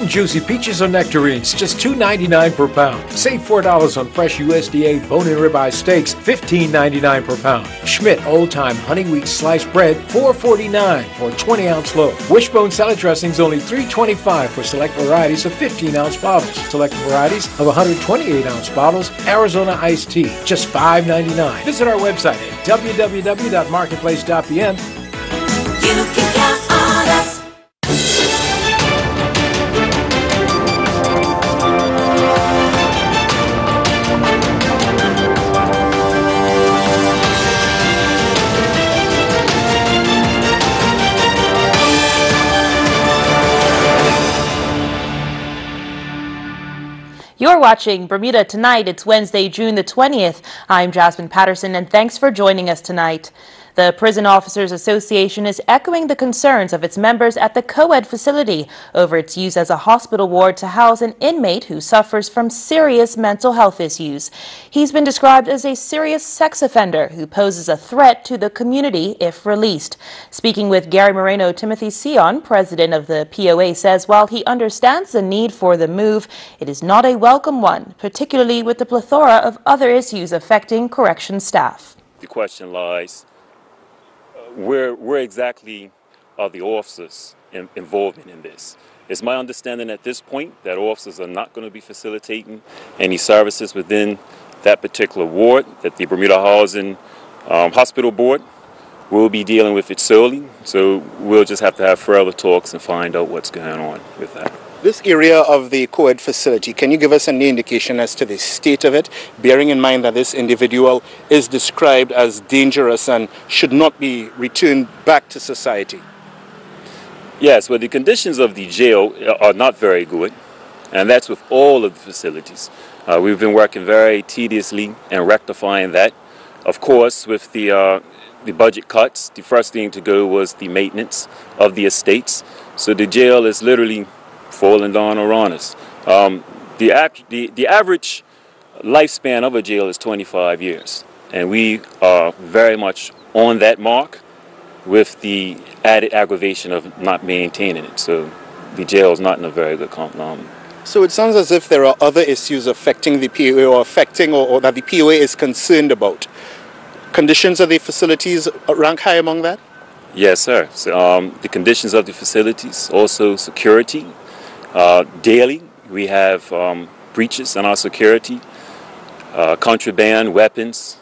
and juicy peaches or nectarines, just $2.99 per pound. Save $4 on fresh USDA bone-in ribeye steaks, $15.99 per pound. Schmidt Old Time Honey Wheat Sliced Bread, $4.49 for a 20-ounce loaf. Wishbone salad dressings, only $3.25 for select varieties of 15-ounce bottles. Select varieties of 128-ounce bottles. Arizona iced tea, just $5.99. Visit our website at www.marketplace.pm. You can count on us. You're watching Bermuda Tonight. It's Wednesday, June the 20th. I'm Jasmine Patterson, and thanks for joining us tonight. The Prison Officers Association is echoing the concerns of its members at the co-ed facility over its use as a hospital ward to house an inmate who suffers from serious mental health issues. He's been described as a serious sex offender who poses a threat to the community if released. Speaking with Gary Moreno, Timothy Sion, president of the POA, says while he understands the need for the move, it is not a welcome one, particularly with the plethora of other issues affecting corrections staff. The question lies, where exactly are the officers involved in this? It's my understanding at this point that officers are not going to be facilitating any services within that particular ward, that the Bermuda Housing Hospital Board will be dealing with it solely. So we'll just have to have further talks and find out what's going on with that. This area of the co-ed facility, can you give us any indication as to the state of it, bearing in mind that this individual is described as dangerous and should not be returned back to society? Yes, well, the conditions of the jail are not very good, and that's with all of the facilities. We've been working very tediously and rectifying that. Of course, with the budget cuts, the first thing to go was the maintenance of the estates. So the jail is literally falling down around us. The average lifespan of a jail is 25 years, and we are very much on that mark with the added aggravation of not maintaining it. So the jail is not in a very good condition. So it sounds as if there are other issues affecting the POA or that the POA is concerned about. Conditions of the facilities rank high among that? Yes, sir. So, the conditions of the facilities, also security. Daily, we have breaches in our security, contraband, weapons,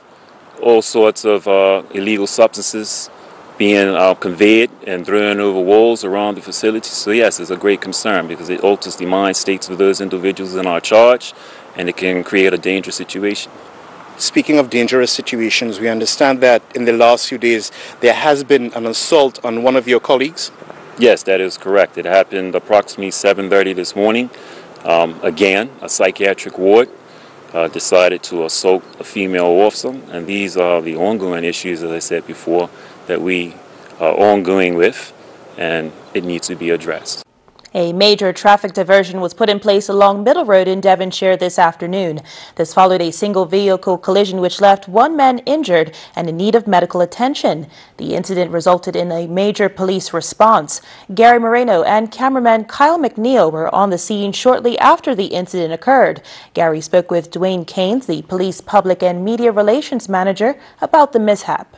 all sorts of illegal substances being conveyed and thrown over walls around the facility. So yes, it's a great concern because it alters the mind states of those individuals in our charge, and it can create a dangerous situation. Speaking of dangerous situations, we understand that in the last few days there has been an assault on one of your colleagues. Yes, that is correct. It happened approximately 7:30 this morning. Again, a psychiatric ward decided to assault a female officer, and these are the ongoing issues, as I said before, that we are ongoing with, and it needs to be addressed. A major traffic diversion was put in place along Middle Road in Devonshire this afternoon. This followed a single vehicle collision which left one man injured and in need of medical attention. The incident resulted in a major police response. Gary Moreno and cameraman Kyle McNeil were on the scene shortly after the incident occurred. Gary spoke with Dwayne Keynes, the police public and media relations manager, about the mishap.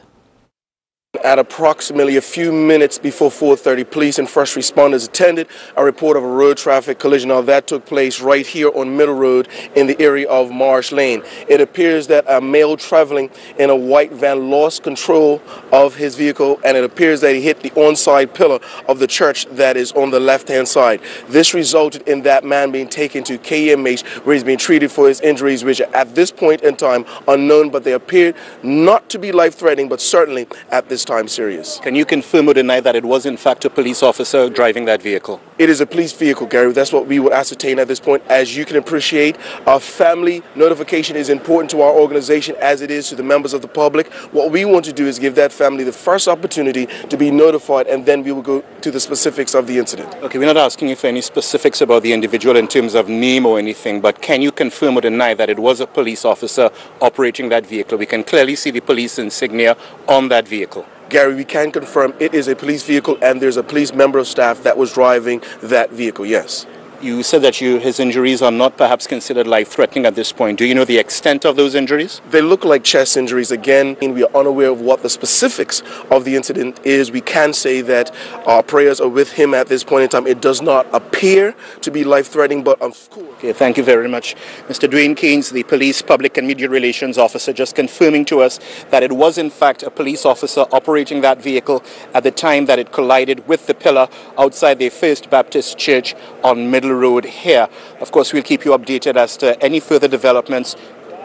At approximately a few minutes before 4:30, police and first responders attended a report of a road traffic collision. Now that took place right here on Middle Road in the area of Marsh Lane. It appears that a male traveling in a white van lost control of his vehicle, and it appears that he hit the on-side pillar of the church that is on the left-hand side. This resulted in that man being taken to KMH, where he's being treated for his injuries, which are at this point in time unknown, but they appear not to be life-threatening, but certainly at this time serious. Can you confirm or deny that it was in fact a police officer driving that vehicle? It is a police vehicle, Gary. That's what we would ascertain at this point. As you can appreciate, our family notification is important to our organization as it is to the members of the public. What we want to do is give that family the first opportunity to be notified, and then we will go to the specifics of the incident. Okay, we're not asking you for any specifics about the individual in terms of name or anything, but can you confirm or deny that it was a police officer operating that vehicle? We can clearly see the police insignia on that vehicle. Gary, we can confirm it is a police vehicle, and there's a police member of staff that was driving that vehicle, yes. You said that his injuries are not perhaps considered life-threatening at this point. Do you know the extent of those injuries? They look like chest injuries. Again, we are unaware of what the specifics of the incident is. We can say that our prayers are with him at this point in time. It does not appear to be life-threatening, but of course. Okay, thank you very much. Mr. Dwayne Keynes, the Police Public and Media Relations Officer, just confirming to us that it was in fact a police officer operating that vehicle at the time that it collided with the pillar outside the First Baptist Church on Middle Road here. Of course, we'll keep you updated as to any further developments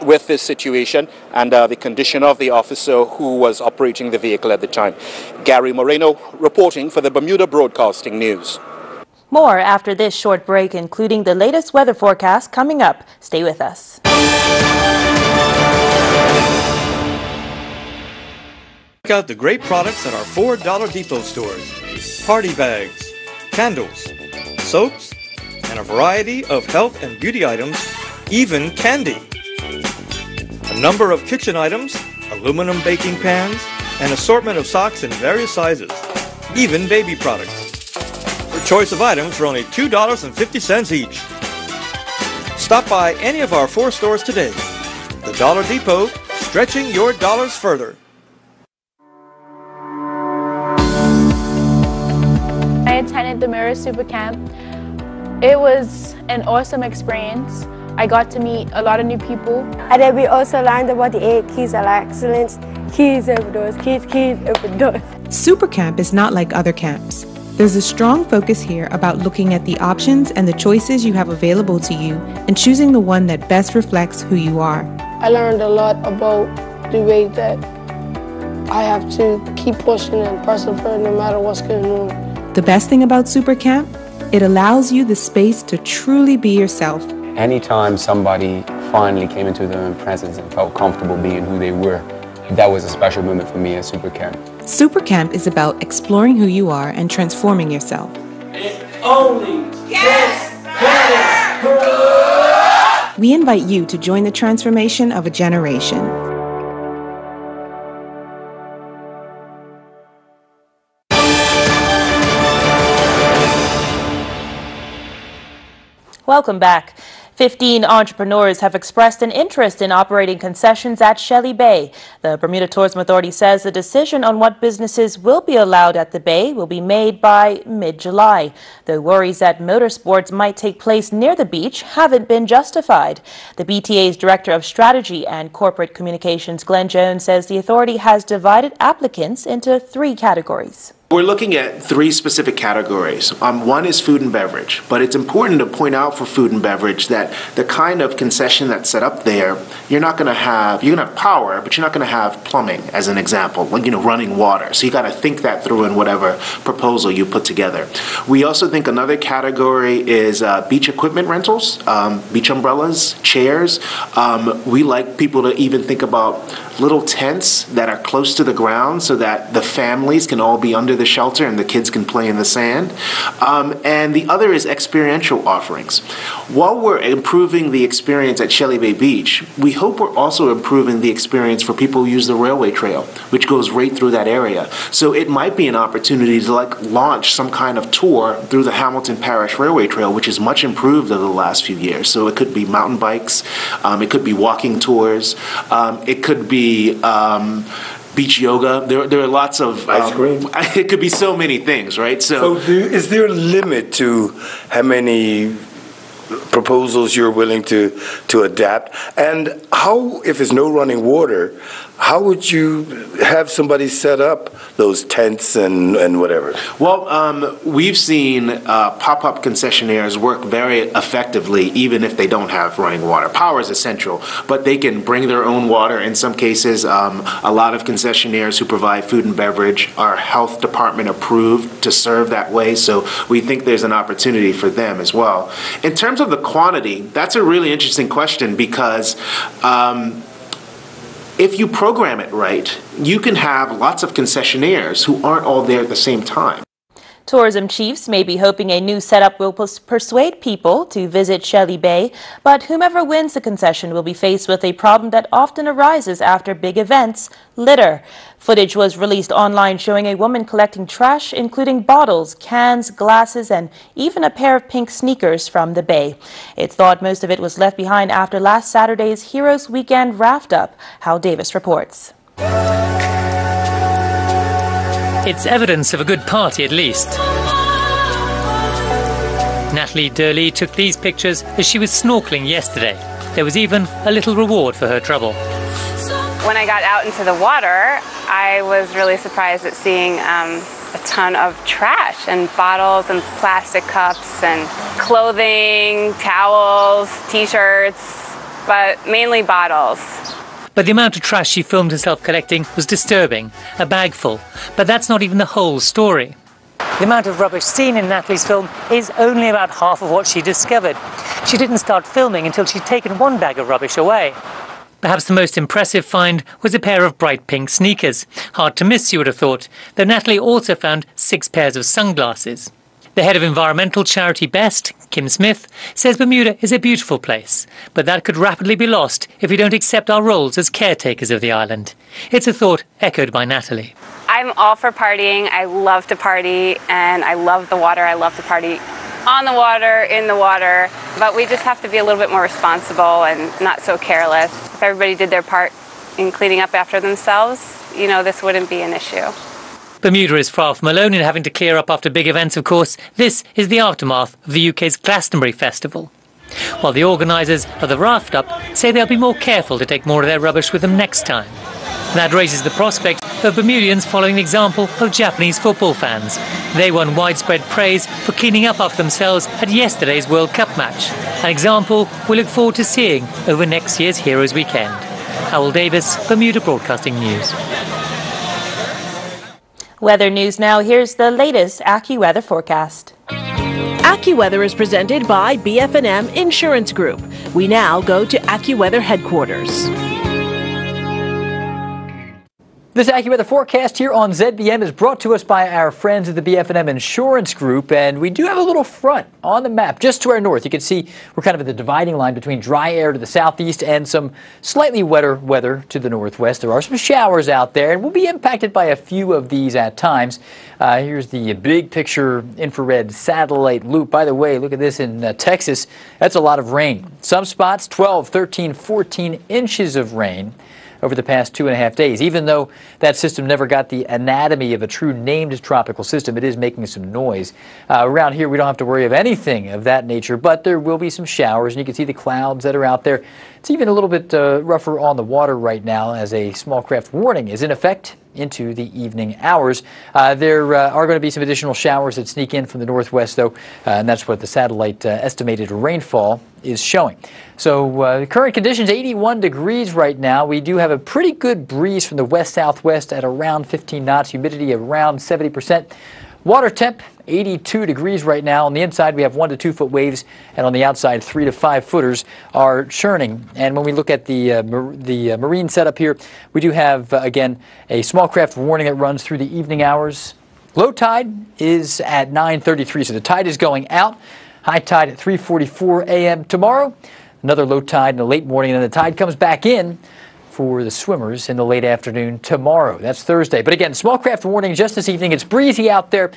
with this situation and the condition of the officer who was operating the vehicle at the time. Gary Moreno reporting for the Bermuda Broadcasting News. More after this short break, including the latest weather forecast coming up. Stay with us. Check out the great products at our $4 Depot stores. Party bags, candles, soaps, and a variety of health and beauty items, even candy. A number of kitchen items, aluminum baking pans, an assortment of socks in various sizes, even baby products. For choice of items for only $2.50 each. Stop by any of our 4 stores today. The Dollar Depot, stretching your dollars further. I attended the Mirror Super Camp. It was an awesome experience. I got to meet a lot of new people. And then we also learned about the 8 keys of excellence. Keys open doors, keys open doors. Super Camp is not like other camps. There's a strong focus here about looking at the options and the choices you have available to you and choosing the one that best reflects who you are. I learned a lot about the way that I have to keep pushing and persevere no matter what's going on. The best thing about Super Camp? It allows you the space to truly be yourself. Anytime somebody finally came into their own presence and felt comfortable being who they were, that was a special moment for me at Super Camp. Super Camp is about exploring who you are and transforming yourself. It only gets better. We invite you to join the transformation of a generation. Welcome back. 15 entrepreneurs have expressed an interest in operating concessions at Shelley Bay. The Bermuda Tourism Authority says the decision on what businesses will be allowed at the bay will be made by mid-July. The worries that motorsports might take place near the beach haven't been justified. The BTA's Director of Strategy and Corporate Communications, Glenn Jones, says the authority has divided applicants into 3 categories. We're looking at 3 specific categories. One is food and beverage, but it's important to point out for food and beverage that the kind of concession that's set up there, you're going to have power, but you're not going to have plumbing, as an example, like, running water. So you got to think that through in whatever proposal you put together. We also think another category is beach equipment rentals, beach umbrellas, chairs. We like people to even think about little tents that are close to the ground so that the families can all be under the shelter and the kids can play in the sand. And the other is experiential offerings. While we're improving the experience at Shelley Bay Beach, we hope we're also improving the experience for people who use the railway trail, which goes right through that area. So it might be an opportunity to launch some kind of tour through the Hamilton Parish Railway Trail, which is much improved over the last few years. So it could be mountain bikes, it could be walking tours, it could be beach yoga. There are lots of ice cream. It could be so many things, right? So is there a limit to how many proposals you're willing to adapt? And how, if there's no running water, how would you have somebody set up those tents and whatever? Well, we've seen pop-up concessionaires work very effectively even if they don't have running water. Power is essential, but they can bring their own water. In some cases, a lot of concessionaires who provide food and beverage are health department approved to serve that way, so we think there's an opportunity for them as well. In terms of the quantity, that's a really interesting question because if you program it right, you can have lots of concessionaires who aren't all there at the same time. Tourism chiefs may be hoping a new setup will persuade people to visit Shelley Bay, but whomever wins the concession will be faced with a problem that often arises after big events: litter. Footage was released online showing a woman collecting trash, including bottles, cans, glasses, and even a pair of pink sneakers from the bay. It's thought most of it was left behind after last Saturday's Heroes Weekend raft-up. Hal Davis reports. It's evidence of a good party, at least. Natalie Durley took these pictures as she was snorkeling yesterday. There was even a little reward for her trouble. When I got out into the water, I was really surprised at seeing a ton of trash and bottles and plastic cups and clothing, towels, t-shirts, but mainly bottles. But the amount of trash she filmed herself collecting was disturbing, a bag full. But that's not even the whole story. The amount of rubbish seen in Natalie's film is only about half of what she discovered. She didn't start filming until she'd taken one bag of rubbish away. Perhaps the most impressive find was a pair of bright pink sneakers. Hard to miss, you would have thought, though Natalie also found 6 pairs of sunglasses. The head of environmental charity BEST, Kim Smith, says Bermuda is a beautiful place, but that could rapidly be lost if we don't accept our roles as caretakers of the island. It's a thought echoed by Natalie. I'm all for partying. I love to party, and I love the water. I love to party on the water, in the water, but we just have to be a little bit more responsible and not so careless. If everybody did their part in cleaning up after themselves, you know, this wouldn't be an issue. Bermuda is far from alone in having to clear up after big events, of course. This is the aftermath of the UK's Glastonbury Festival. While the organisers of the raft-up say they'll be more careful to take more of their rubbish with them next time. That raises the prospect of Bermudians following the example of Japanese football fans. They won widespread praise for cleaning up after themselves at yesterday's World Cup match, an example we look forward to seeing over next year's Heroes Weekend. Hal Davis, Bermuda Broadcasting News. Weather news now. Here's the latest AccuWeather forecast. AccuWeather is presented by BF&M Insurance Group. We now go to AccuWeather headquarters. This AccuWeather forecast here on ZBM is brought to us by our friends at the BF&M Insurance Group, and we do have a little front on the map just to our north. You can see we're kind of at the dividing line between dry air to the southeast and some slightly wetter weather to the northwest. There are some showers out there, and we'll be impacted by a few of these at times. Here's the big picture infrared satellite loop. By the way, look at this in Texas. That's a lot of rain. Some spots 12, 13, 14 inches of rain over the past 2.5 days. Even though that system never got the anatomy of a true named tropical system, it is making some noise. Around here, we don't have to worry of anything of that nature, but there will be some showers, and you can see the clouds that are out there. It's even a little bit rougher on the water right now as a small craft warning is in effect into the evening hours. There are going to be some additional showers that sneak in from the northwest, though, and that's what the satellite estimated rainfall is showing. So current conditions, 81 degrees right now. We do have a pretty good breeze from the west-southwest at around 15 knots, humidity around 70%. Water temp, 82 degrees right now. On the inside, we have 1 to 2 foot waves, and on the outside, 3 to 5 footers are churning. And when we look at the marine setup here, we do have, again, a small craft warning that runs through the evening hours. Low tide is at 9:33, so the tide is going out. High tide at 3:44 a.m. tomorrow. Another low tide in the late morning, and then the tide comes back in for the swimmers in the late afternoon tomorrow. That's Thursday. But again, small craft warning just this evening. It's breezy out there.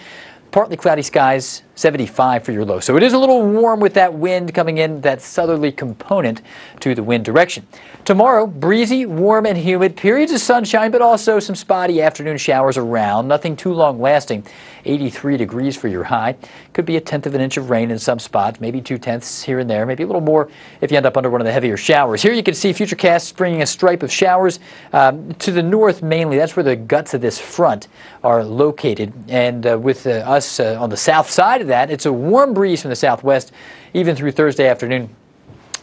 Partly cloudy skies, 75 for your low. So it is a little warm with that wind coming in, that southerly component to the wind direction. Tomorrow, breezy, warm, and humid. Periods of sunshine, but also some spotty afternoon showers around. Nothing too long lasting. 83 degrees for your high. Could be 1/10 of an inch of rain in some spots, maybe 2/10 here and there, maybe a little more if you end up under one of the heavier showers. Here you can see Futurecasts bringing a stripe of showers to the north mainly. That's where the guts of this front are located. And with us on the south side of that, it's a warm breeze from the southwest, even through Thursday afternoon.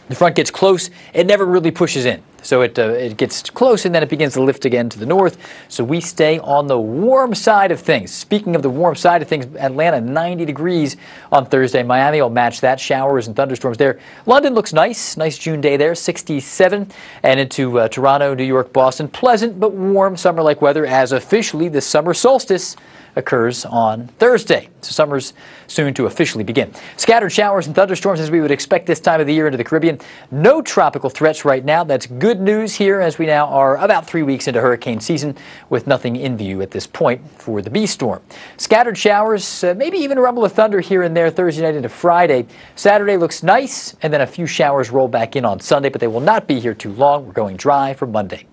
The front gets close. It never really pushes in. So it gets close and then it begins to lift again to the north. So we stay on the warm side of things. Speaking of the warm side of things, Atlanta 90 degrees on Thursday. Miami will match that. Showers and thunderstorms there. London looks nice. Nice June day there, 67. And into Toronto, New York, Boston. Pleasant but warm summer-like weather as officially the summer solstice occurs on Thursday. So summer's soon to officially begin. Scattered showers and thunderstorms as we would expect this time of the year into the Caribbean. No tropical threats right now. That's good news here as we now are about 3 weeks into hurricane season with nothing in view at this point for the B storm. Scattered showers, maybe even a rumble of thunder here and there Thursday night into Friday. Saturday looks nice, and then a few showers roll back in on Sunday, but they will not be here too long. We're going dry for Monday.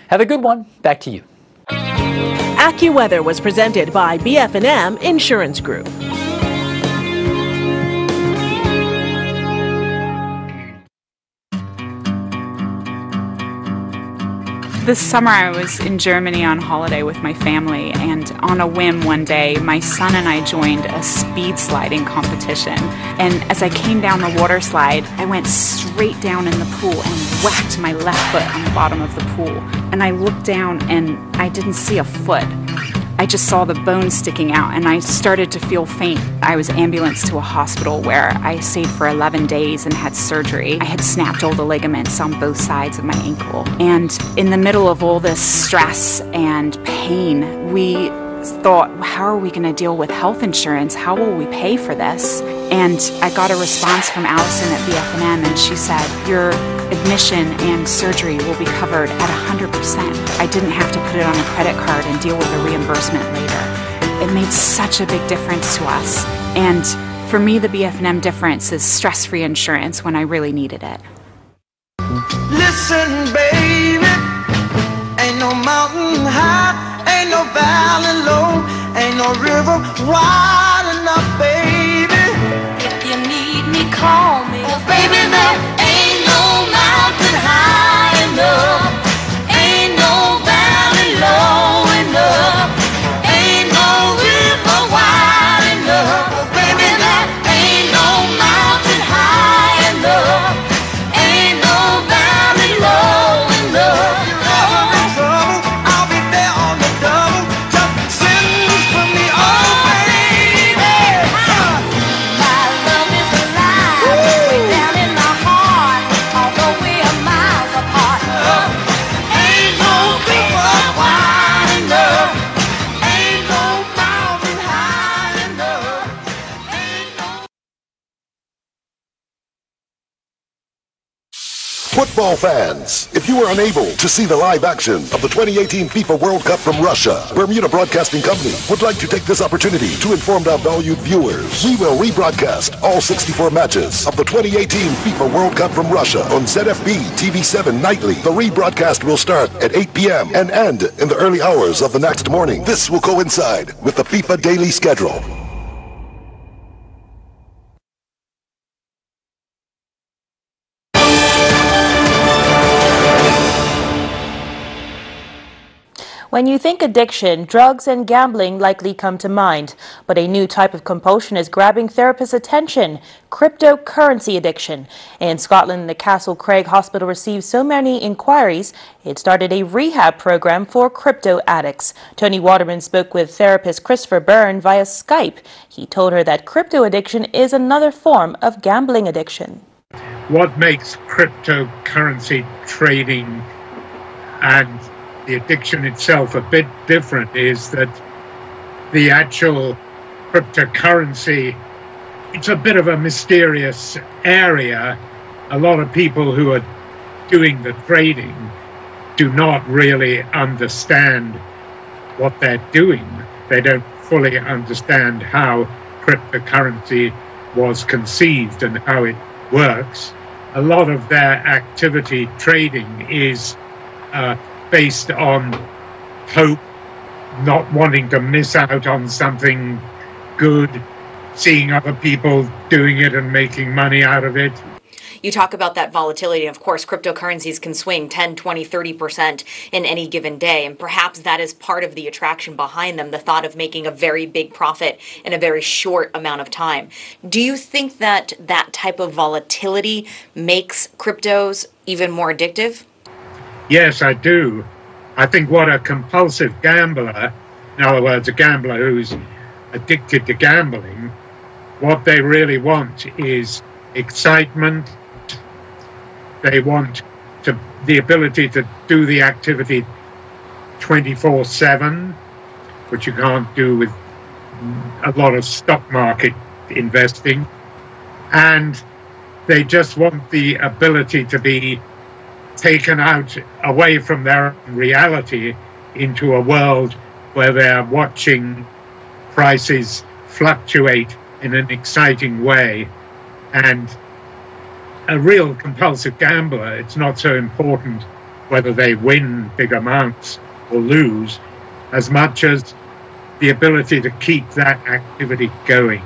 Have a good one. Back to you. AccuWeather was presented by BF&M Insurance Group. This summer I was in Germany on holiday with my family, and on a whim one day my son and I joined a speed sliding competition. And as I came down the water slide, I went straight down in the pool and whacked my left foot on the bottom of the pool. And I looked down and I didn't see a foot. I just saw the bone sticking out and I started to feel faint. I was ambulanced to a hospital where I stayed for 11 days and had surgery. I had snapped all the ligaments on both sides of my ankle. And in the middle of all this stress and pain, we thought, how are we going to deal with health insurance? How will we pay for this? And I got a response from Allison at BF&M, and she said, your admission and surgery will be covered at 100%. I didn't have to put it on a credit card and deal with a reimbursement later. It made such a big difference to us. And for me, the BF&M difference is stress-free insurance when I really needed it. Listen, baby, ain't no mountain high, ain't no valley low, ain't no river wide enough, baby. If you need me, call me. Oh, baby, there ain't no mountain high enough, ain't no valley low enough, ain't no river wide enough. Oh, baby, there ain't no mountain high enough, ain't no valley low enough. I'll be there on the double. Just send for me, oh baby. My love is alive, way down in my heart, although we are miles apart. Ain't no river wide enough, ain't no mountain high enough, ain't no. Football fans, if you were unable to see the live action of the 2018 FIFA World Cup from Russia, Bermuda Broadcasting Company would like to take this opportunity to inform our valued viewers. We will rebroadcast all 64 matches of the 2018 FIFA World Cup from Russia on ZFB TV7 nightly. The rebroadcast will start at 8 p.m. and end in the early hours of the next morning. This will coincide with the FIFA daily schedule. When you think addiction, drugs and gambling likely come to mind. But a new type of compulsion is grabbing therapists' attention: cryptocurrency addiction. In Scotland, the Castlecraig Hospital received so many inquiries, it started a rehab program for crypto addicts. Tony Waterman spoke with therapist Christopher Byrne via Skype. He told her that crypto addiction is another form of gambling addiction. What makes cryptocurrency trading and the addiction itself a bit different is that the actual cryptocurrency, it's a bit of a mysterious area. A lot of people who are doing the trading do not really understand what they're doing. They don't fully understand how cryptocurrency was conceived and how it works. A lot of their activity trading is based on hope, not wanting to miss out on something good, seeing other people doing it and making money out of it. You talk about that volatility. Of course, cryptocurrencies can swing 10, 20, 30% in any given day. And perhaps that is part of the attraction behind them, the thought of making a very big profit in a very short amount of time. Do you think that that type of volatility makes cryptos even more addictive? Yes, I do. I think what a compulsive gambler, in other words, a gambler who's addicted to gambling, what they really want is excitement. They want the ability to do the activity 24/7, which you can't do with a lot of stock market investing. And they just want the ability to be taken out away from their reality into a world where they're watching prices fluctuate in an exciting way. And a real compulsive gambler, it's not so important whether they win big amounts or lose, as much as the ability to keep that activity going.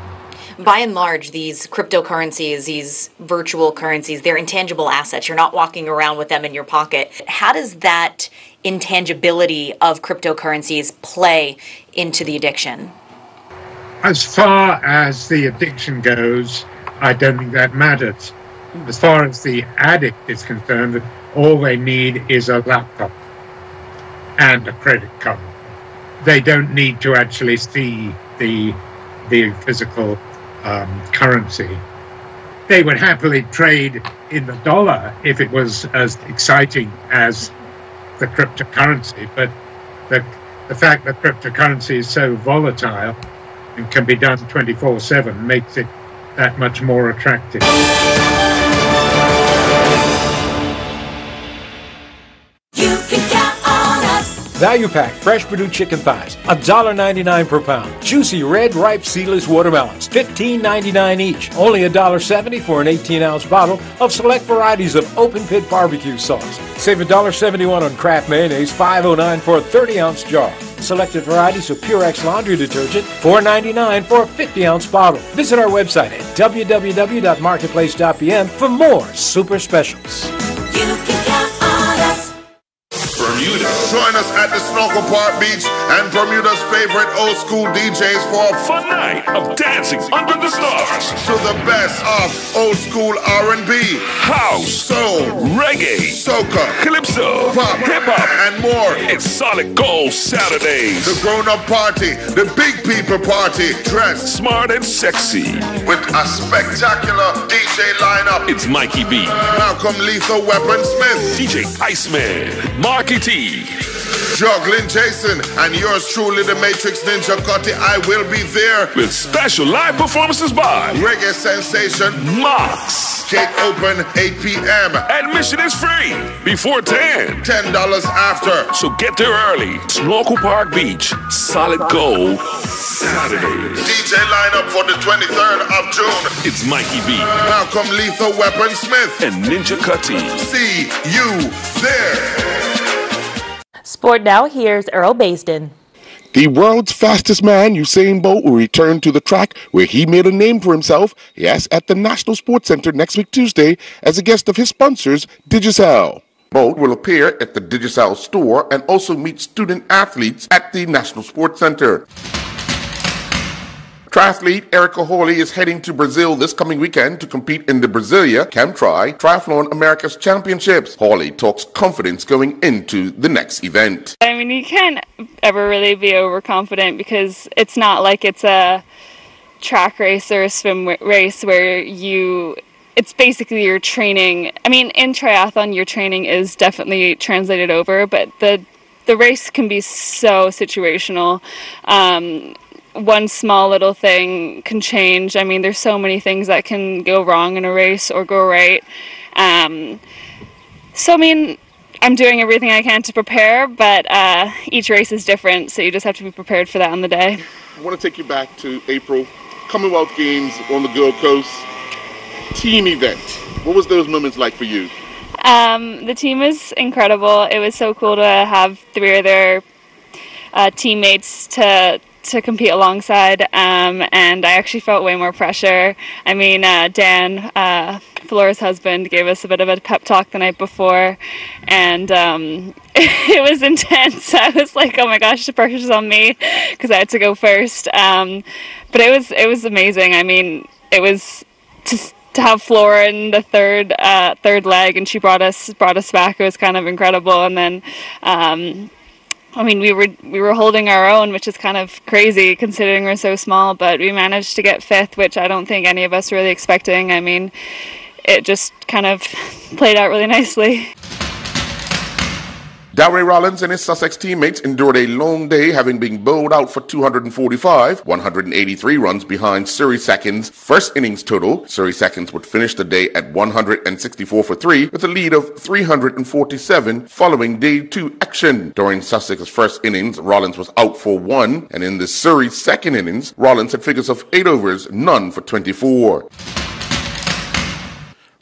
By and large, these cryptocurrencies, these virtual currencies, they're intangible assets. You're not walking around with them in your pocket. How does that intangibility of cryptocurrencies play into the addiction? As far as the addiction goes, I don't think that matters. As far as the addict is concerned, all they need is a laptop and a credit card. They don't need to actually see the physical currency. They would happily trade in the dollar if it was as exciting as the cryptocurrency, but the fact that cryptocurrency is so volatile and can be done 24/7 makes it that much more attractive. Value Pack Fresh Purdue Chicken Thighs, $1.99 per pound. Juicy red, ripe, seedless watermelons, $15.99 each. Only $1.70 for an 18-ounce bottle of select varieties of open pit barbecue sauce. Save $1.71 on Kraft mayonnaise, $5.09 for a 30-ounce jar. Selected varieties of Purex laundry detergent, $4.99 for a 50-ounce bottle. Visit our website at www.marketplace.pm for more super specials. Bermuda. Join us at the Snorkel Park Beach and Bermuda's favorite old school DJs for a fun night of dancing under the stars to the best of old school R&B, house, soul, reggae, soca, calypso, pop, hip-hop, and more. It's Solid Gold Saturdays. The grown-up party, the big people party, dressed smart and sexy with a spectacular DJ lineup. It's Mikey B, Malcolm Lethal Weapon Smith, DJ Iceman, Marky T, Juggling Jason, and yours truly, the Matrix Ninja Cutty. I will be there with special live performances by reggae sensation Mox. Gate open 8 p.m. Admission is free before 10. $10 after. So get there early. Snorkel Park Beach, Solid Gold Saturdays. DJ lineup for the 23rd of June. It's Mikey B, Malcolm Lethal Weapon Smith, and Ninja Cutty. See you there. Sport now, here's Earl Basden. The world's fastest man, Usain Bolt, will return to the track where he made a name for himself, yes, at the National Sports Center next week Tuesday as a guest of his sponsors, Digicel. Bolt will appear at the Digicel store and also meet student athletes at the National Sports Center. Triathlete Erica Hawley is heading to Brazil this coming weekend to compete in the Brasilia Chemtri Triathlon Americas Championships. Hawley talks confidence going into the next event. I mean, you can't ever really be overconfident because it's not like it's a track race or a swim race where it's basically your training. I mean, in triathlon, your training is definitely translated over, but the race can be so situational. One small little thing can change. I mean, there's so many things that can go wrong in a race or go right. So, I mean, I'm doing everything I can to prepare, but each race is different, so you just have to be prepared for that on the day. I want to take you back to April, Commonwealth Games on the Gold Coast, team event. What was those moments like for you? The team is incredible. It was so cool to have 3 of their teammates to compete alongside, and I actually felt way more pressure. I mean, Dan, Flora's husband, gave us a bit of a pep talk the night before, and it was intense. I was like, oh my gosh, the pressure's on me because I had to go first. But it was amazing. I mean, it was to have Flora in the third leg, and she brought us back. It was kind of incredible. And then I mean, we were holding our own, which is kind of crazy considering we're so small, but we managed to get fifth, which I don't think any of us were really expecting. I mean, it just kind of played out really nicely. Darry Rollins and his Sussex teammates endured a long day, having been bowled out for 245, 183 runs behind Surrey Seconds' first innings total. Surrey Seconds would finish the day at 164 for 3 with a lead of 347 following day 2 action. During Sussex's first innings, Rollins was out for 1, and in the Surrey second innings, Rollins had figures of 8 overs, none for 24.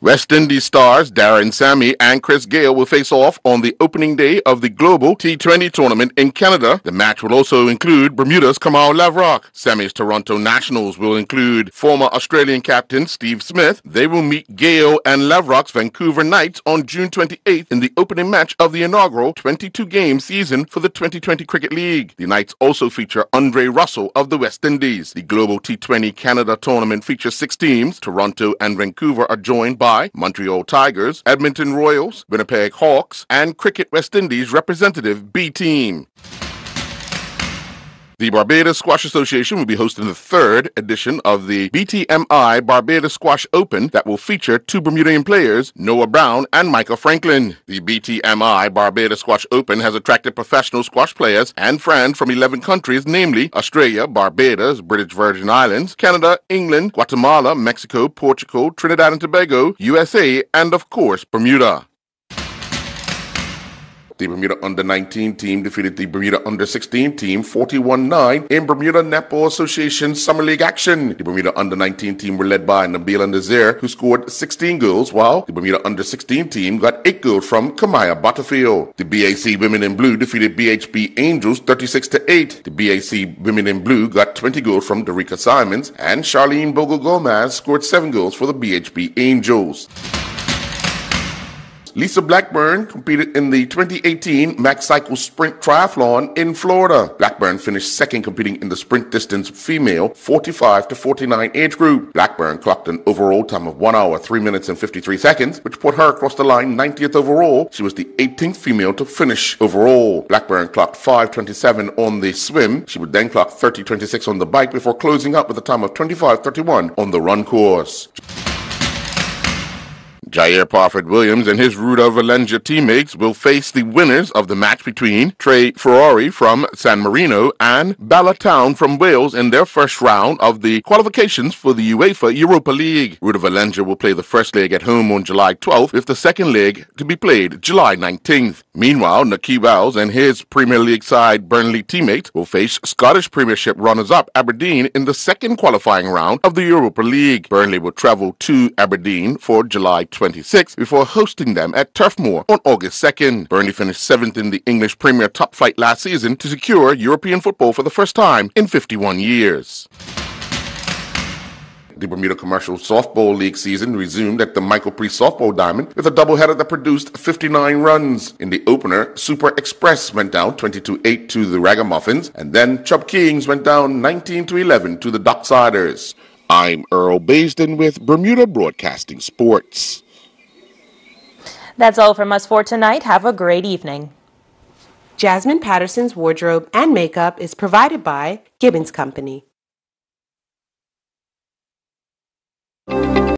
West Indies stars Darren Sammy and Chris Gayle will face off on the opening day of the Global T20 tournament in Canada. The match will also include Bermuda's Kamal Lavrock. Sammy's Toronto Nationals will include former Australian captain Steve Smith. They will meet Gayle and Lavrock's Vancouver Knights on June 28th in the opening match of the inaugural 22-game season for the 2020 Cricket League. The Knights also feature Andre Russell of the West Indies. The Global T20 Canada tournament features 6 teams. Toronto and Vancouver are joined by Montreal Tigers, Edmonton Royals, Winnipeg Hawks, and Cricket West Indies representative B Team. The Barbados Squash Association will be hosting the 3rd edition of the BTMI Barbados Squash Open that will feature 2 Bermudian players, Noah Brown and Micah Franklin. The BTMI Barbados Squash Open has attracted professional squash players and fans from 11 countries, namely Australia, Barbados, British Virgin Islands, Canada, England, Guatemala, Mexico, Portugal, Trinidad and Tobago, USA, and of course, Bermuda. The Bermuda Under-19 team defeated the Bermuda Under-16 team 41-9 in Bermuda Netball Association Summer League action. The Bermuda Under-19 team were led by Nabila Nazir, who scored 16 goals, while the Bermuda Under-16 team got 8 goals from Kamaya Butterfield. The BAC Women in Blue defeated BHP Angels 36-8. The BAC Women in Blue got 20 goals from Derica Simons, and Charlene Bogo-Gomez scored 7 goals for the BHP Angels. Lisa Blackburn competed in the 2018 Max Cycle Sprint Triathlon in Florida. Blackburn finished second competing in the sprint distance female 45 to 49 age group. Blackburn clocked an overall time of 1 hour, 3 minutes and 53 seconds, which put her across the line 90th overall. She was the 18th female to finish overall. Blackburn clocked 5:27 on the swim. She would then clock 30:26 on the bike before closing up with a time of 25:31 on the run course. Jair Parford Williams and his Ruta Valengia teammates will face the winners of the match between Trey Ferrari from San Marino and Ballatown from Wales in their first round of the qualifications for the UEFA Europa League. Ruta Valengia will play the first leg at home on July 12th, with the second leg to be played July 19th. Meanwhile, Naki Wells and his Premier League side Burnley teammates will face Scottish Premiership runners-up Aberdeen in the second qualifying round of the Europa League. Burnley will travel to Aberdeen for July 26 before hosting them at Turf Moor on August 2nd. Burnley finished 7th in the English Premier Top Flight last season to secure European football for the first time in 51 years. The Bermuda Commercial Softball League season resumed at the Michael Priest Softball Diamond with a doubleheader that produced 59 runs. In the opener, Super Express went down 22-8 to the Ragamuffins, and then Chubb Kings went down 19-11 to the Docksiders. I'm Earl Baisden with Bermuda Broadcasting Sports. That's all from us for tonight. Have a great evening. Jasmine Patterson's wardrobe and makeup is provided by Gibbons Company.